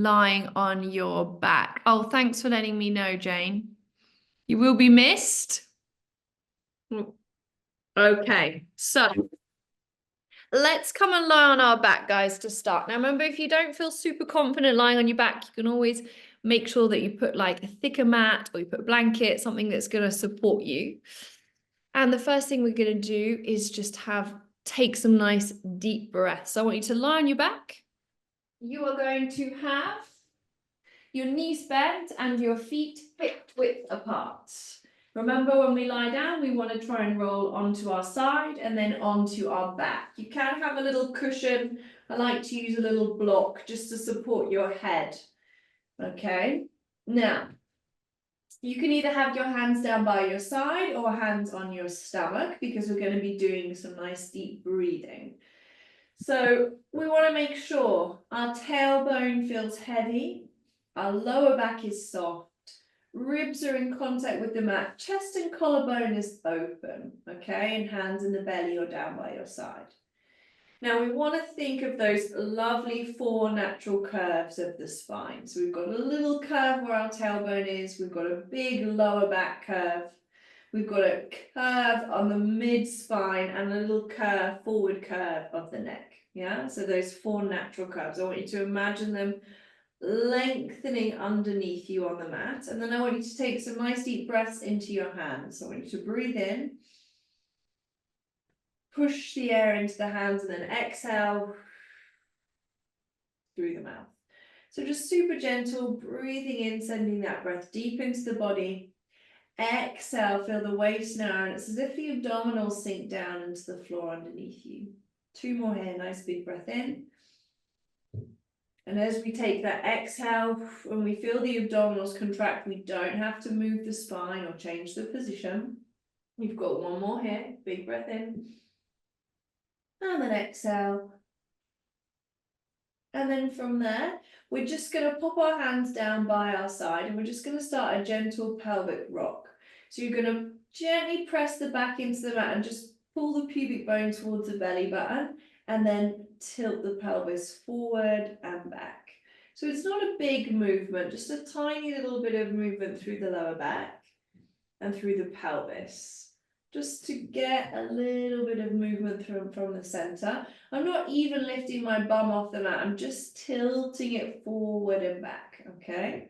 lying on your back. Oh, thanks for letting me know, Jane. You will be missed. Okay, so let's come and lie on our back, guys, to start. Now, remember, if you don't feel super confident lying on your back, you can always make sure that you put like a thicker mat or you put a blanket, something that's going to support you. And the first thing we're going to do is just take some nice deep breaths. So I want you to lie on your back. You are going to have your knees bent and your feet hip width apart. Remember, when we lie down, we want to try and roll onto our side and then onto our back. You can have a little cushion. I like to use a little block just to support your head. Okay, now you can either have your hands down by your side or hands on your stomach, because we're going to be doing some nice deep breathing. So we want to make sure our tailbone feels heavy, our lower back is soft, ribs are in contact with the mat, chest and collarbone is open, okay, and hands in the belly or down by your side. Now we want to think of those lovely 4 natural curves of the spine. So we've got a little curve where our tailbone is, we've got a big lower back curve, we've got a curve on the mid spine and a little curve, forward curve of the neck. Yeah, so those 4 natural curves, I want you to imagine them lengthening underneath you on the mat. And then I want you to take some nice deep breaths into your hands. So I want you to breathe in, push the air into the hands, and then exhale through the mouth. So just super gentle, breathing in, sending that breath deep into the body. Exhale, feel the waist narrow, and it's as if the abdominals sink down into the floor underneath you. 2 more here, nice big breath in. And as we take that exhale, when we feel the abdominals contract, we don't have to move the spine or change the position. We've got 1 more here, big breath in. And then exhale. And then from there, we're just going to pop our hands down by our side and we're just going to start a gentle pelvic rock. So you're going to gently press the back into the mat and just pull the pubic bone towards the belly button and then tilt the pelvis forward and back. So it's not a big movement, just a tiny little bit of movement through the lower back and through the pelvis, just to get a little bit of movement from the center. I'm not even lifting my bum off the mat, I'm just tilting it forward and back, okay?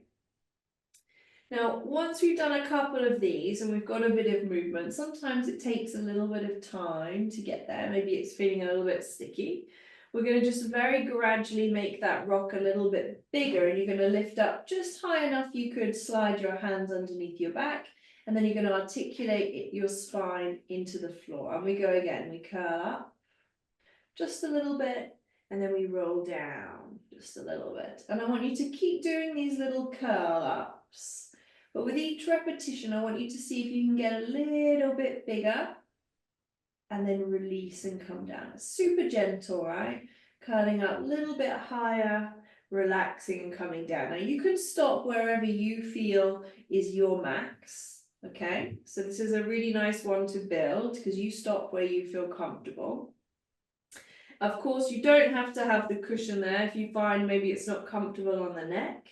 Now, once we've done a couple of these and we've got a bit of movement, sometimes it takes a little bit of time to get there. Maybe it's feeling a little bit sticky. We're going to just very gradually make that rock a little bit bigger, and you're going to lift up just high enough you could slide your hands underneath your back, and then you're going to articulate your spine into the floor. And we go again, we curl up just a little bit, and then we roll down just a little bit. And I want you to keep doing these little curl ups. But with each repetition, I want you to see if you can get a little bit bigger and then release and come down. It's super gentle, right? Curling up a little bit higher, relaxing and coming down. Now you can stop wherever you feel is your max, okay? So this is a really nice one to build because you stop where you feel comfortable. Of course, you don't have to have the cushion there if you find maybe it's not comfortable on the neck.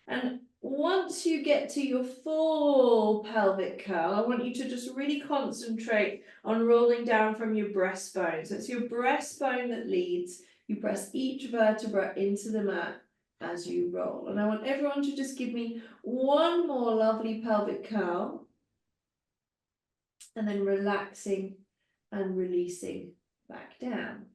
And once you get to your full pelvic curl, I want you to just really concentrate on rolling down from your breastbone. So it's your breastbone that leads. You press each vertebra into the mat as you roll. And I want everyone to just give me 1 more lovely pelvic curl. And then relaxing and releasing back down.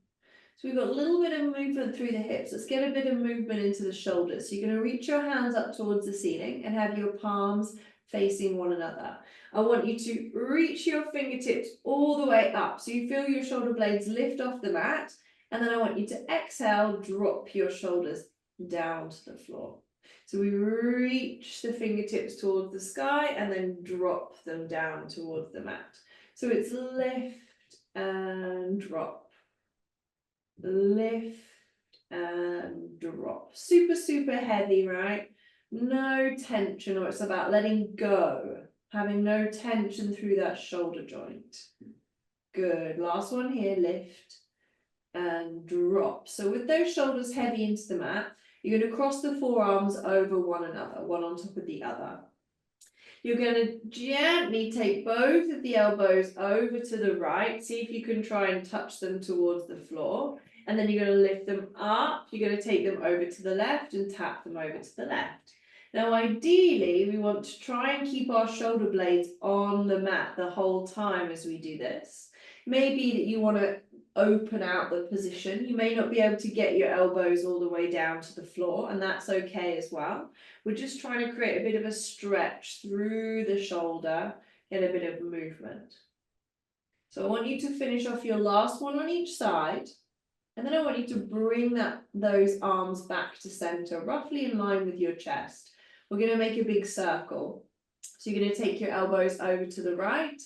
So we've got a little bit of movement through the hips. Let's get a bit of movement into the shoulders. So you're going to reach your hands up towards the ceiling and have your palms facing one another. I want you to reach your fingertips all the way up. So you feel your shoulder blades lift off the mat. And then I want you to exhale, drop your shoulders down to the floor. So we reach the fingertips towards the sky and then drop them down towards the mat. So it's lift and drop. Lift and drop. Super, super heavy, right? No tension, or it's about letting go, having no tension through that shoulder joint. Good. Last one here, lift and drop. So with those shoulders heavy into the mat, You're going to cross the forearms over one another, one on top of the other. You're going to gently take both of the elbows over to the right. See if you can try and touch them towards the floor. And then you're going to lift them up. You're going to take them over to the left and tap them over to the left. Now, ideally, we want to try and keep our shoulder blades on the mat the whole time as we do this. Maybe that you want to open out the position. You may not be able to get your elbows all the way down to the floor, and that's okay as well. We're just trying to create a bit of a stretch through the shoulder, get a bit of movement. So I want you to finish off your last one on each side, and then I want you to bring those arms back to center, roughly in line with your chest. We're going to make a big circle. So you're going to take your elbows over to the right,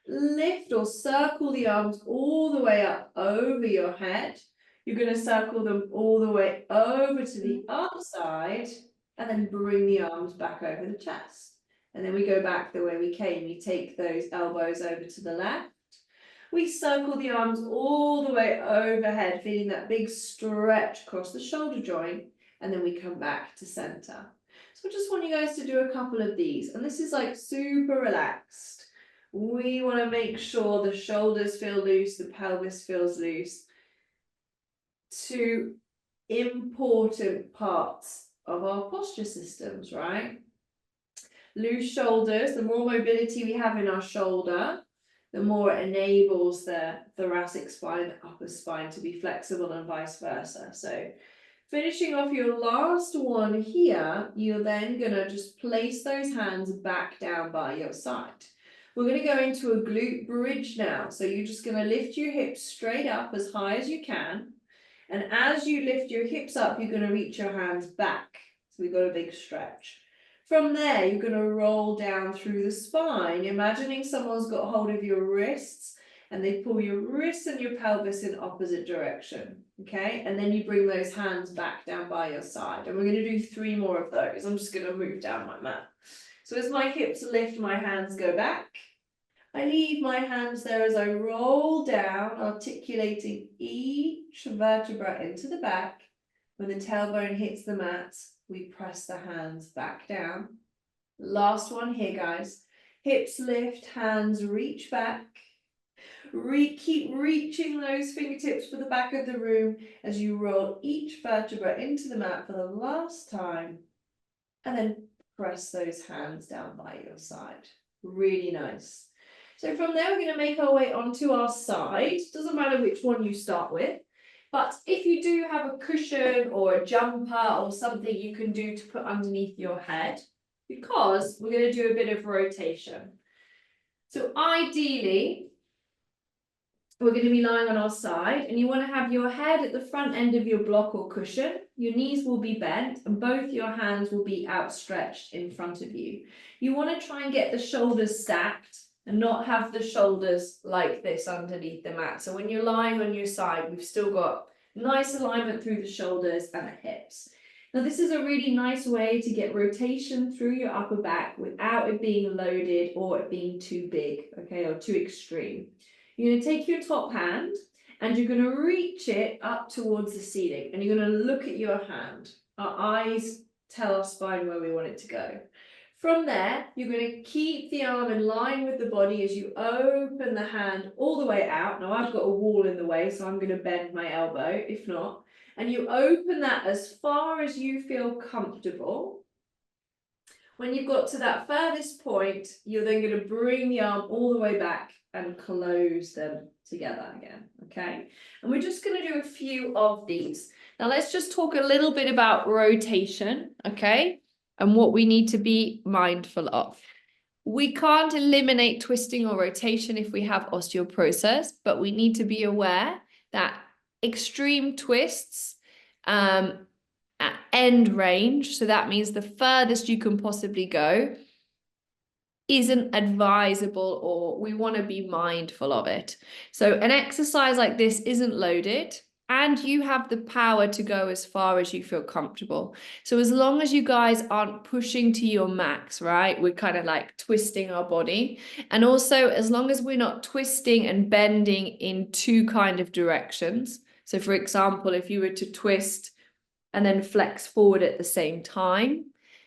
lift or circle the arms all the way up over your head. You're going to circle them all the way over to the other side, and then bring the arms back over the chest. And then we go back the way we came. You take those elbows over to the left. We circle the arms all the way overhead, feeling that big stretch across the shoulder joint, and then we come back to center. So I just want you guys to do a couple of these, and this is like super relaxed. We want to make sure the shoulders feel loose, the pelvis feels loose. Two important parts of our posture systems, right? Loose shoulders, the more mobility we have in our shoulder, the more it enables the thoracic spine, the upper spine to be flexible and vice versa. So finishing off your last one here, you're then going to just place those hands back down by your side. We're going to go into a glute bridge now. So you're just going to lift your hips straight up as high as you can. And as you lift your hips up, you're going to reach your hands back. So we've got a big stretch. From there, you're going to roll down through the spine, imagining someone's got hold of your wrists and they pull your wrists and your pelvis in opposite direction, okay? And then you bring those hands back down by your side. And we're going to do 3 more of those. I'm just going to move down my mat. So as my hips lift, my hands go back. I leave my hands there as I roll down, articulating each vertebra into the back. When the tailbone hits the mat, we press the hands back down. Last one here, guys. Hips lift, hands reach back. Keep reaching those fingertips for the back of the room as you roll each vertebra into the mat for the last time. And then press those hands down by your side. Really nice. So from there, we're going to make our way onto our side. Doesn't matter which one you start with. But if you do have a cushion or a jumper or something you can do to put underneath your head, because we're going to do a bit of rotation. So ideally, we're going to be lying on our side, and you want to have your head at the front end of your block or cushion. Your knees will be bent and both your hands will be outstretched in front of you. You want to try and get the shoulders stacked and not have the shoulders like this underneath the mat. So when you're lying on your side, we've still got nice alignment through the shoulders and the hips. Now, this is a really nice way to get rotation through your upper back without it being loaded or it being too big, okay, or too extreme. You're going to take your top hand and you're going to reach it up towards the ceiling, and you're going to look at your hand. Our eyes tell our spine where we want it to go. From there, you're going to keep the arm in line with the body as you open the hand all the way out. Now, I've got a wall in the way, so I'm going to bend my elbow, if not. And you open that as far as you feel comfortable. When you've got to that furthest point, you're then going to bring the arm all the way back and close them together again, okay? And we're just going to do a few of these. Now, let's just talk a little bit about rotation, okay? And what we need to be mindful of. We can't eliminate twisting or rotation if we have osteoporosis, but we need to be aware that extreme twists at end range, so that means the furthest you can possibly go, isn't advisable, or we want to be mindful of it. So an exercise like this isn't loaded, and you have the power to go as far as you feel comfortable. So as long as you guys aren't pushing to your max, right? We're kind of like twisting our body. And also, as long as we're not twisting and bending in 2 kind of directions. So for example, if you were to twist and then flex forward at the same time.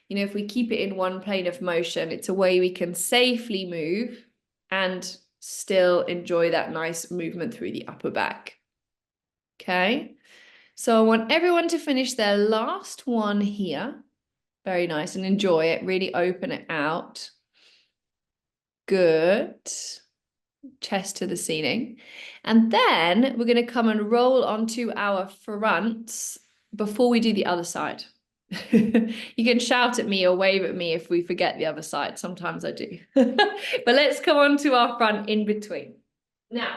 You know, if we keep it in one plane of motion, it's a way we can safely move and still enjoy that nice movement through the upper back. Okay, so I want everyone to finish their last one here. Very nice, and enjoy it. Really open it out. Good. Chest to the ceiling. And then we're going to come and roll onto our fronts before we do the other side. You can shout at me or wave at me if we forget the other side. Sometimes I do. But let's come on to our front in between. Now,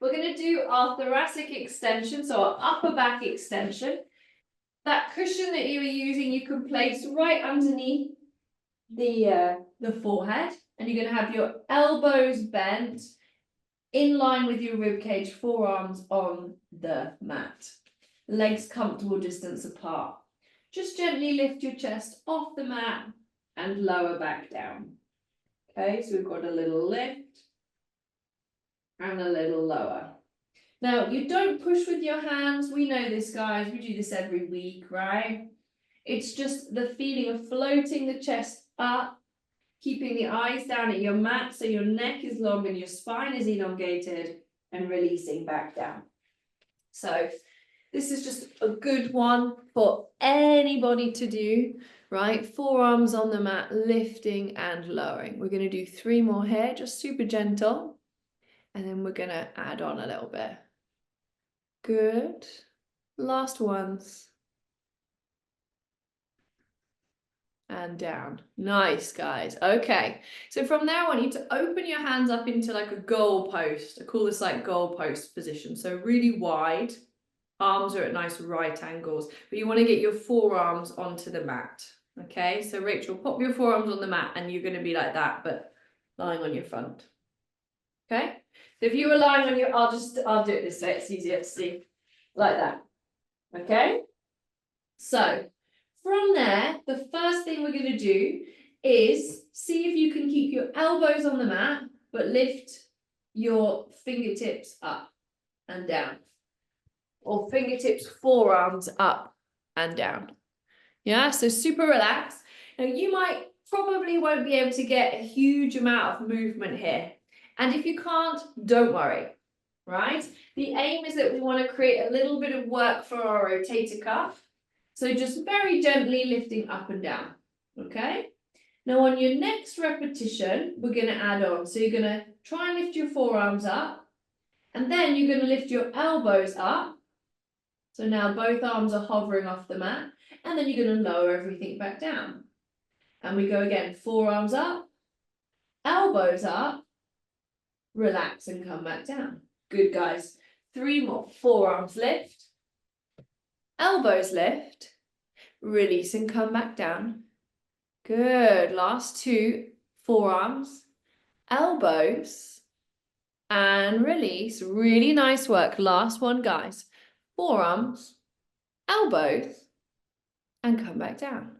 we're going to do our thoracic extension, so our upper back extension. That cushion that you were using, you can place right underneath the forehead, and you're going to have your elbows bent in line with your rib cage, forearms on the mat. Legs comfortable distance apart. Just gently lift your chest off the mat and lower back down. Okay, so we've got a little lift and a little lower. Now, you don't push with your hands. We know this, guys. We do this every week, right? It's just the feeling of floating the chest up, keeping the eyes down at your mat so your neck is long and your spine is elongated, and releasing back down. So this is just a good one for anybody to do, right? Forearms on the mat, lifting and lowering. We're going to do 3 more here, just super gentle. And then we're going to add on a little bit. Good. Last ones. And down. Nice, guys. Okay, so from there I want you to open your hands up into like a goal post. I call this like goal post position. So really wide, arms are at nice right angles, but you want to get your forearms onto the mat. Okay, so Rachel, pop your forearms on the mat and you're going to be like that, but lying on your front. Okay, so if you were lying on your, I'll do it this way, it's easier to see, like that. Okay, so from there, the first thing we're going to do is see if you can keep your elbows on the mat, but lift your fingertips up and down. Or fingertips, forearms up and down. Yeah, so super relaxed. Now you probably won't be able to get a huge amount of movement here. And if you can't, don't worry, right? The aim is that we want to create a little bit of work for our rotator cuff. So just very gently lifting up and down, okay? Now on your next repetition, we're going to add on. So you're going to try and lift your forearms up, and then you're going to lift your elbows up. So now both arms are hovering off the mat, and then you're going to lower everything back down. And we go again, forearms up, elbows up, relax and come back down. Good, guys. 3 more. Forearms lift, elbows lift, release and come back down. Good. Last 2. Forearms, elbows, and release. Really nice work. Last one, guys. Forearms, elbows, and come back down.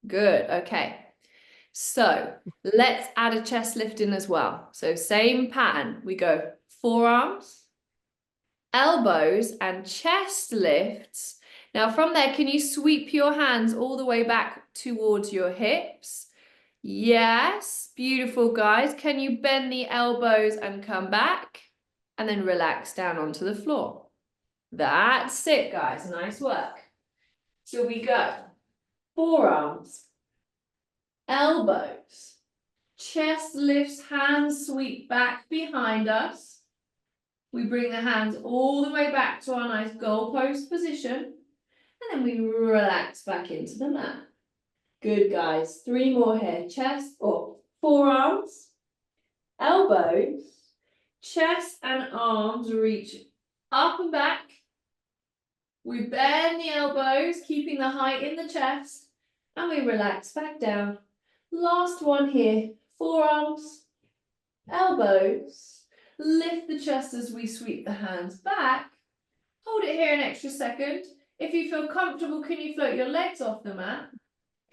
Good. Okay. So let's add a chest lift in as well. So same pattern. We go forearms, elbows, and chest lifts. Now from there, can you sweep your hands all the way back towards your hips? Yes, beautiful, guys. Can you bend the elbows and come back? And then relax down onto the floor. That's it, guys. Nice work. So we go forearms, elbows, chest lifts, hands sweep back behind us. We bring the hands all the way back to our nice goalpost position. And then we relax back into the mat. Good, guys. 3 more here. Chest or forearms, elbows, chest and arms reach up and back. We bend the elbows, keeping the height in the chest, and we relax back down. Last one here. Forearms, elbows, lift the chest as we sweep the hands back. Hold it here an extra second. If you feel comfortable, can you float your legs off the mat?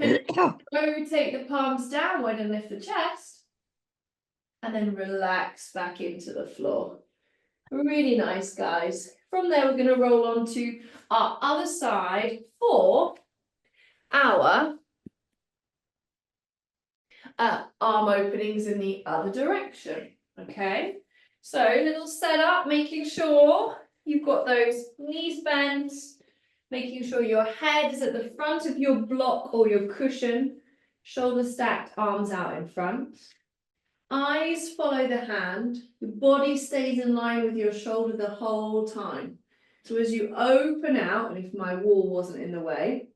Can you rotate the palms downward and lift the chest? And then relax back into the floor. Really nice, guys. From there, we're going to roll on to our other side for our arm openings in the other direction. Okay, so little setup, making sure you've got those knees bent, making sure your head is at the front of your block or your cushion, shoulder stacked, arms out in front. Eyes follow the hand, your body stays in line with your shoulder the whole time. So as you open out, and if my wall wasn't in the way,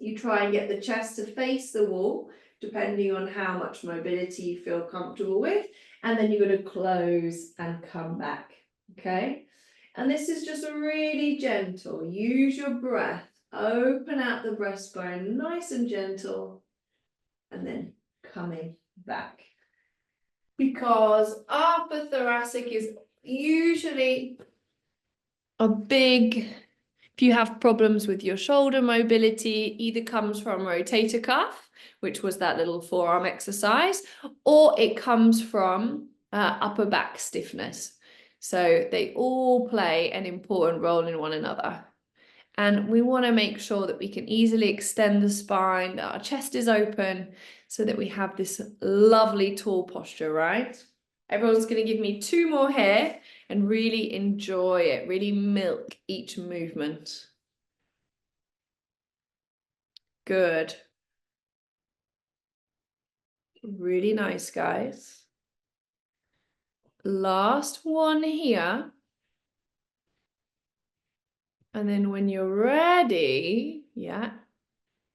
you try and get the chest to face the wall, depending on how much mobility you feel comfortable with. And then you're going to close and come back, okay? And this is just really gentle. Use your breath. Open out the breastbone, nice and gentle. And then coming back. Because upper thoracic is usually a big, if you have problems with your shoulder mobility, either comes from rotator cuff, which was that little forearm exercise, or it comes from upper back stiffness. So they all play an important role in one another. And we want to make sure that we can easily extend the spine, that our chest is open, so that we have this lovely tall posture, right? Everyone's going to give me 2 more here and really enjoy it, really milk each movement. Good. Really nice, guys. Last one here. And then when you're ready, yeah,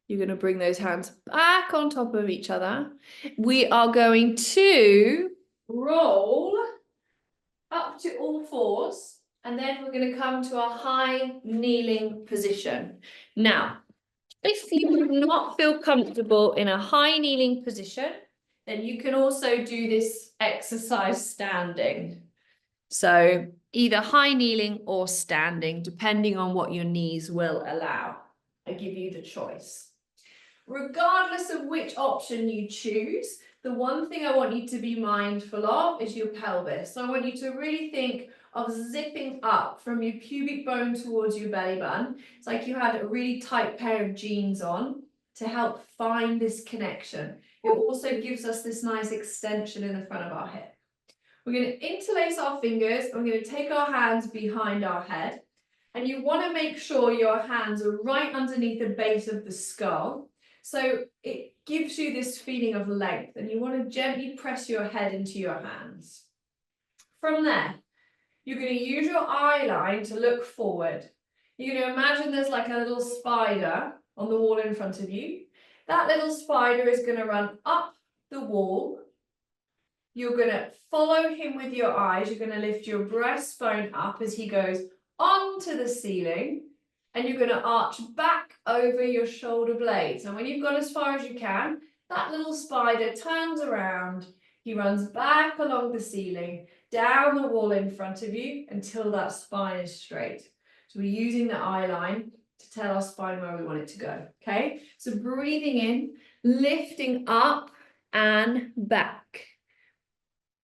you're going to bring those hands back on top of each other. We are going to roll up to all fours, and then we're going to come to a high kneeling position. Now, if you do not feel comfortable in a high kneeling position, then you can also do this exercise standing. So either high kneeling or standing, depending on what your knees will allow. I give you the choice. Regardless of which option you choose, the one thing I want you to be mindful of is your pelvis. So I want you to really think of zipping up from your pubic bone towards your belly button. It's like you had a really tight pair of jeans on to help find this connection. It also gives us this nice extension in the front of our hip. We're going to interlace our fingers, and we're going to take our hands behind our head. And you want to make sure your hands are right underneath the base of the skull. So it gives you this feeling of length, and you want to gently press your head into your hands. From there, you're going to use your eye line to look forward. You're going to imagine there's like a little spider on the wall in front of you. That little spider is going to run up the wall. You're going to follow him with your eyes. You're going to lift your breastbone up as he goes onto the ceiling, and you're going to arch back over your shoulder blades. And when you've gone as far as you can, that little spider turns around. He runs back along the ceiling, down the wall in front of you until that spine is straight. So we're using the eye line to tell our spine where we want it to go. Okay, so breathing in, lifting up and back.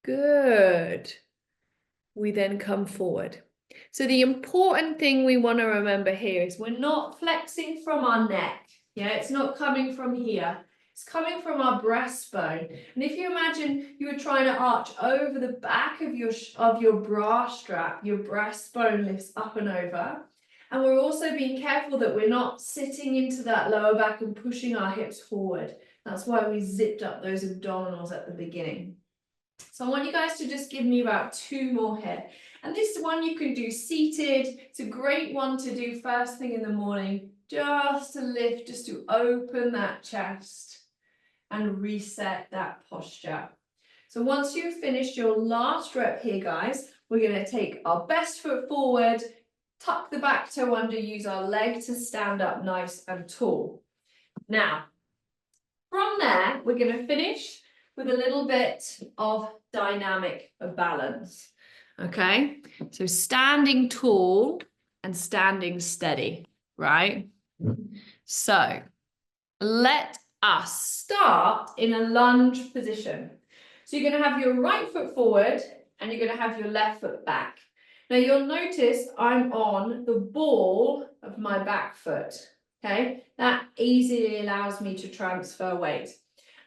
Good. We then come forward. So the important thing we want to remember here is we're not flexing from our neck. Yeah, it's not coming from here. It's coming from our breastbone. And if you imagine you were trying to arch over the back of your bra strap, your breastbone lifts up and over. And we're also being careful that we're not sitting into that lower back and pushing our hips forward. That's why we zipped up those abdominals at the beginning. So I want you guys to just give me about 2 more here. And this one you can do seated. It's a great one to do first thing in the morning, just to lift, just to open that chest and reset that posture. So once you've finished your last rep here, guys, we're going to take our best foot forward, tuck the back toe under, use our leg to stand up nice and tall. Now, from there, we're going to finish with a little bit of dynamic balance. Okay, so standing tall and standing steady, right? So let us start in a lunge position. So you're going to have your right foot forward and you're going to have your left foot back. Now you'll notice I'm on the ball of my back foot, okay? That easily allows me to transfer weight.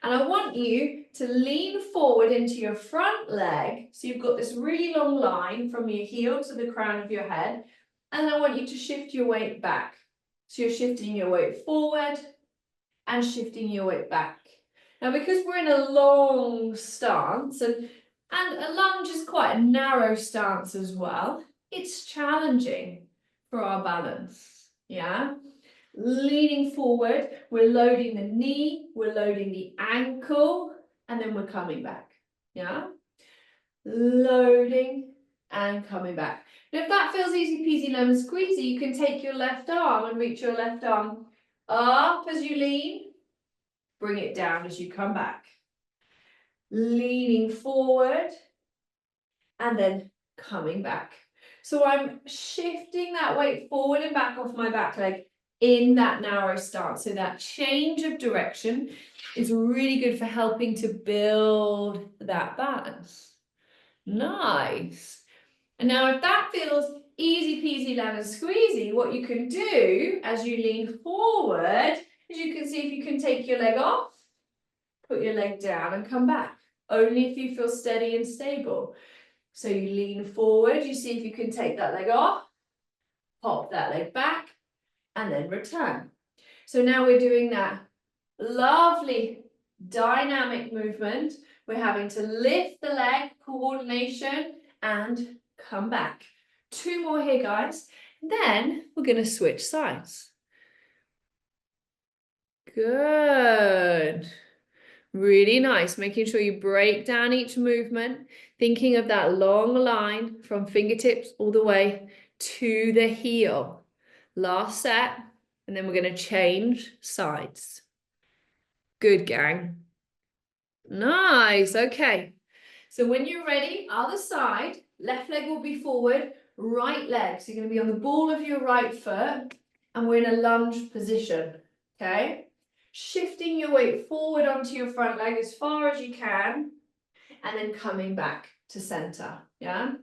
And I want you to lean forward into your front leg. So you've got this really long line from your heel to the crown of your head. And I want you to shift your weight back. So you're shifting your weight forward and shifting your weight back. Now, because we're in a long stance, and a lunge is quite a narrow stance as well, it's challenging for our balance, yeah? Leaning forward, we're loading the knee, we're loading the ankle, and then we're coming back, yeah? Loading and coming back. Now, if that feels easy peasy lemon squeezy, you can take your left arm and reach your left arm up as you lean, bring it down as you come back. Leaning forward and then coming back. So I'm shifting that weight forward and back off my back leg in that narrow stance. So that change of direction is really good for helping to build that balance. Nice. And now if that feels easy peasy lemon squeezy, what you can do as you lean forward is you can see if you can take your leg off, put your leg down and come back. Only if you feel steady and stable. So you lean forward, you see if you can take that leg off, pop that leg back, and then return. So now we're doing that lovely dynamic movement. We're having to lift the leg, coordination, and come back. 2 more here, guys. Then we're going to switch sides. Good. Really nice, making sure you break down each movement, thinking of that long line from fingertips all the way to the heel. Last set, and then we're going to change sides. Good, gang. Nice, okay. So when you're ready, other side, left leg will be forward, right leg. So you're going to be on the ball of your right foot, and we're in a lunge position, okay? Shifting your weight forward onto your front leg as far as you can, and then coming back to center, yeah?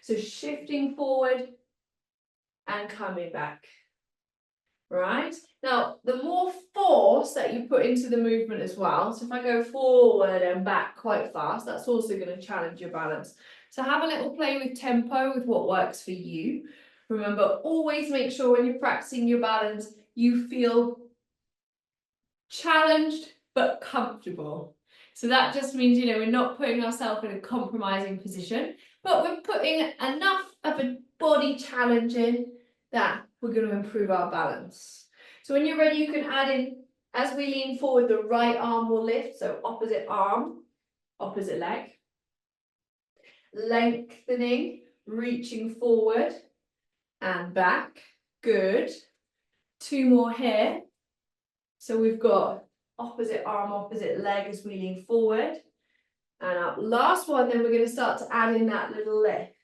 So shifting forward and coming back, right? Now, the more force that you put into the movement as well, so if I go forward and back quite fast, that's also going to challenge your balance. So have a little play with tempo, with what works for you. Remember, always make sure when you're practicing your balance, you feel challenged but comfortable. So that just means, you know, we're not putting ourselves in a compromising position, but we're putting enough of a body challenge in that we're going to improve our balance. So when you're ready, you can add in, as we lean forward, the right arm will lift, so opposite arm, opposite leg. Lengthening, reaching forward and back. Good. 2 more here. So we've got opposite arm, opposite leg as we lean forward and up. Last one, then we're going to start to add in that little lift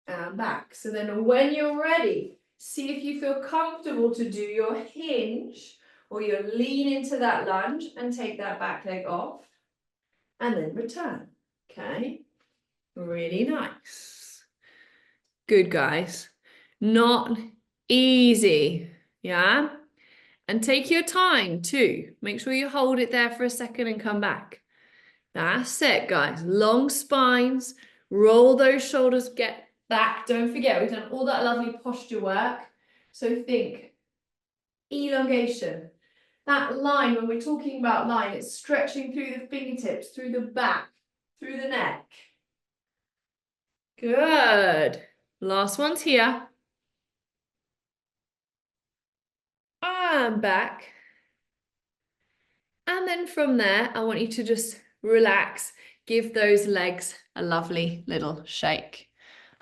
and back. So then when you're ready, see if you feel comfortable to do your hinge or your lean into that lunge and take that back leg off and then return. Okay, really nice. Good, guys. Not easy, yeah? And take your time too. Make sure you hold it there for a second and come back. That's it, guys. Long spines, roll those shoulders, get back. Don't forget, we've done all that lovely posture work. So think elongation. That line, when we're talking about line, it's stretching through the fingertips, through the back, through the neck. Good. Last one's here. And back. And then from there, I want you to just relax, give those legs a lovely little shake.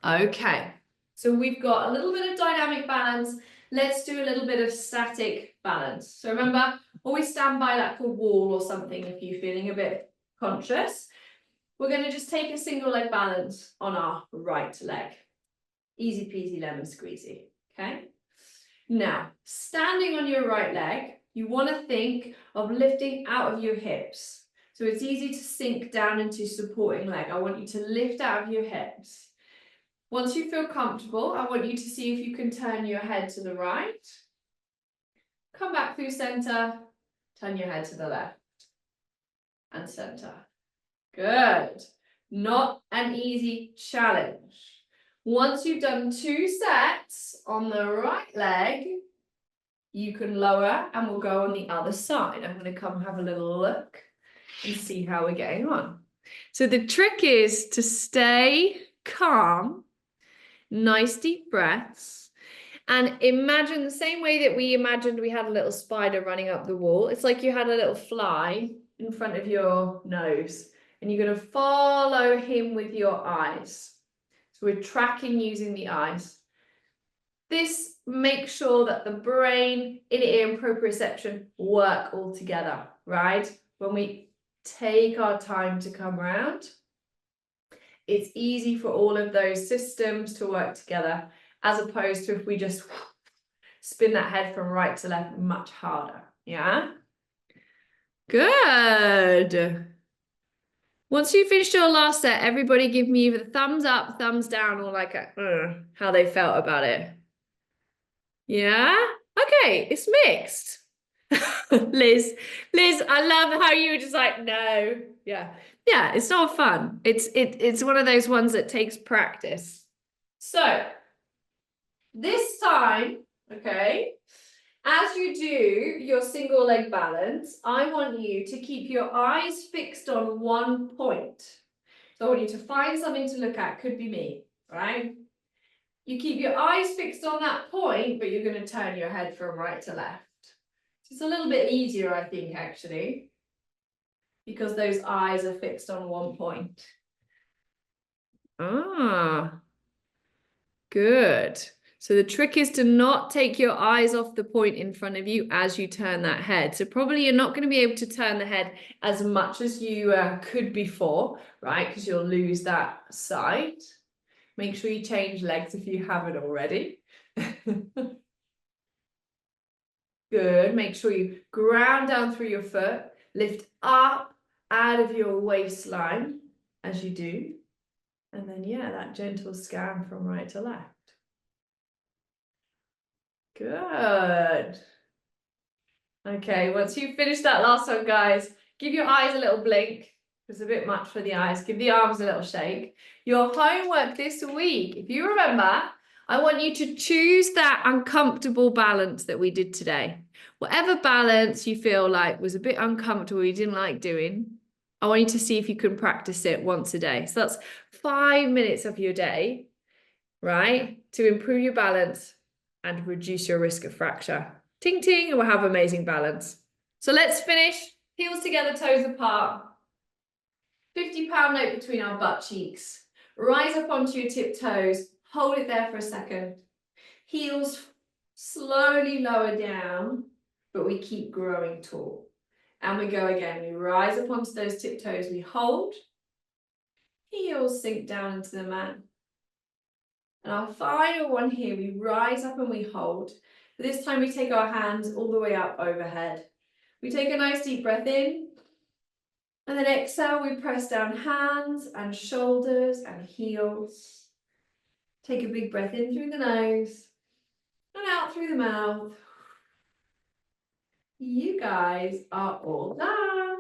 Okay, so we've got a little bit of dynamic balance. Let's do a little bit of static balance. So remember, always stand by like a wall or something if you're feeling a bit conscious. We're going to just take a single leg balance on our right leg. Easy peasy lemon squeezy, okay? Now, standing on your right leg, you want to think of lifting out of your hips. So it's easy to sink down into supporting leg. I want you to lift out of your hips. Once you feel comfortable, I want you to see if you can turn your head to the right. Come back through center, turn your head to the left and center. Good. Not an easy challenge. Once you've done 2 sets on the right leg, you can lower and we'll go on the other side. I'm going to come have a little look and see how we're getting on. So the trick is to stay calm, nice deep breaths, and imagine the same way that we imagined we had a little spider running up the wall. It's like you had a little fly in front of your nose, and you're going to follow him with your eyes. So we're tracking using the eyes. This makes sure that the brain, inner ear and proprioception work all together, right? When we take our time to come around, it's easy for all of those systems to work together, as opposed to if we just spin that head from right to left, much harder. Yeah? Good. Once you finished your last set, everybody give me either thumbs up, thumbs down, or like how they felt about it. Yeah? Okay, it's mixed. Liz, I love how you were just like, no. Yeah. Yeah, it's not fun. It's one of those ones that takes practice. So this time, okay, as you do your single leg balance, I want you to keep your eyes fixed on one point. So I want you to find something to look at. Could be me, right? You keep your eyes fixed on that point, but you're going to turn your head from right to left. It's a little bit easier, I think, actually, because those eyes are fixed on one point. Ah, good. So the trick is to not take your eyes off the point in front of you as you turn that head. So probably you're not going to be able to turn the head as much as you could before, right? Because you'll lose that sight. Make sure you change legs if you haven't already. Good. Make sure you ground down through your foot, lift up out of your waistline as you do. And then, yeah, that gentle scan from right to left. Good. Okay, once you've finished that last one, guys, give your eyes a little blink. It's a bit much for the eyes. Give the arms a little shake. Your homework this week, if you remember, I want you to choose that uncomfortable balance that we did today. Whatever balance you feel like was a bit uncomfortable, you didn't like doing, I want you to see if you can practice it once a day. So that's 5 minutes of your day, right? To improve your balance and reduce your risk of fracture. Ting ting, and we'll have amazing balance. So let's finish. Heels together, toes apart. 50-pound note between our butt cheeks. Rise up onto your tiptoes. Hold it there for a second. Heels slowly lower down, but we keep growing tall. And we go again. We rise up onto those tiptoes. We hold. Heels sink down into the mat. And our final one here, we rise up and we hold. But this time we take our hands all the way up overhead. We take a nice deep breath in. And then exhale, we press down hands and shoulders and heels. Take a big breath in through the nose and out through the mouth. You guys are all done.